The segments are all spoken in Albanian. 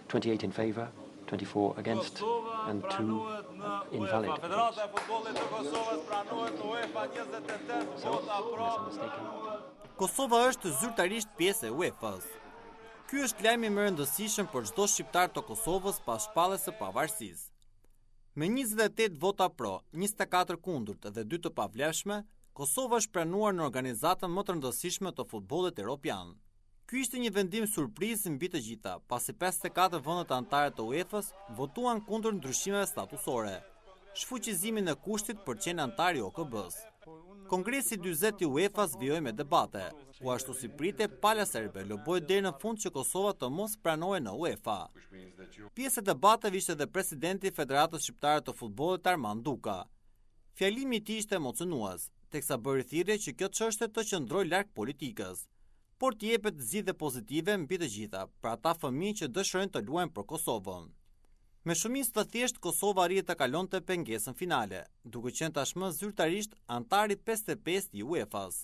28 in favor, 24 against, and 2 invalid. Federata e Futbollit të Kosovës pranohet në UEFA 28 vota pro. Kosova është zyrtarisht pjesë e UEFA-s. Ky është lajmi më i rëndësishëm për çdo shqiptar të Kosovës pas shpalljes së pavarësisë. Me 28 vota pro, 24 kundërt dhe 2 të pavlefshme, Kosova është pranuar në organizatën më të rëndësishme të futbollit evropian. Ky ishte një vendim surprizë mbi të gjitha, pasi 54 vendet anëtare të UEFA-s votuan kundër ndryshimeve statusore, shfuqizimin e kushtit për qenë antar i OKB-s. Kongresi 40 i UEFA-s vijoi me debate, ku ashtu si prite pala serbe loboi deri në fund që Kosova të mos pranohej në UEFA. Pjesë e debateve ishte edhe presidenti i Federatës Shqiptare të Futbollit Armand Duka. Fjalimi i tij ishte emocionues, teksa bëri thirrje që kjo çështje të qëndrojë larg politikës, por të jepet zgjidhje pozitive mbi të gjitha për ata fëmijë që dëshirojnë të luajnë për Kosovën. Me shumicë të thjeshtë Kosova arrit të kalonte pengesën finale, duke qenë tashmë zyrtarisht antari 55 i UEFA-s.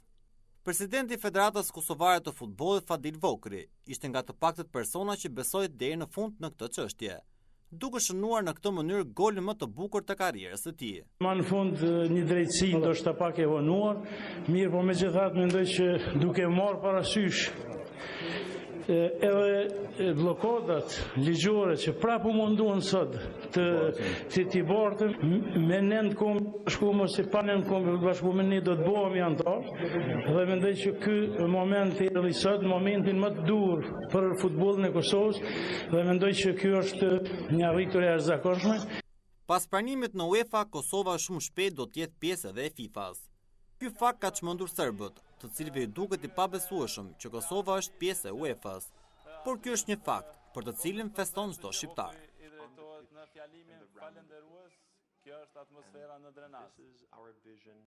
Presidenti i Federatës Kosovare të Futbollit Fadil Vokri ishte nga të paktët persona që besoi deri në fund në këtë çështje, duke shënuar në këtë mënyrë golin më të bukur të karrierës së tij. Ma në fund një drejtësi ndoshta pak e vonuar, mirë, po megjithatë mendoj që duke marrë parasysh edhe blokadat ligjore që prapë munduan sot të bartën me nëndkom bashkumë ose pa nëndkom bashkumë ne do të bëhemi antar, dhe mendoj që ky moment i sot momentin më të dur për futbollin e Kosovës, dhe mendoj që ky është një arritje e jashtëzakonshme. Pas pranimit në UEFA, Kosova shumë shpejt do të jetë pjesë edhe e FIFA-s. Ky fakt ka çmendur serbët, të cilëve i duket i pabesueshëm që Kosova është pjesë e UEFA-s, por ky është një fakt për të cilin feston çdo shqiptar. Në fjalimin falënderues, kjo është atmosfera në drenazh.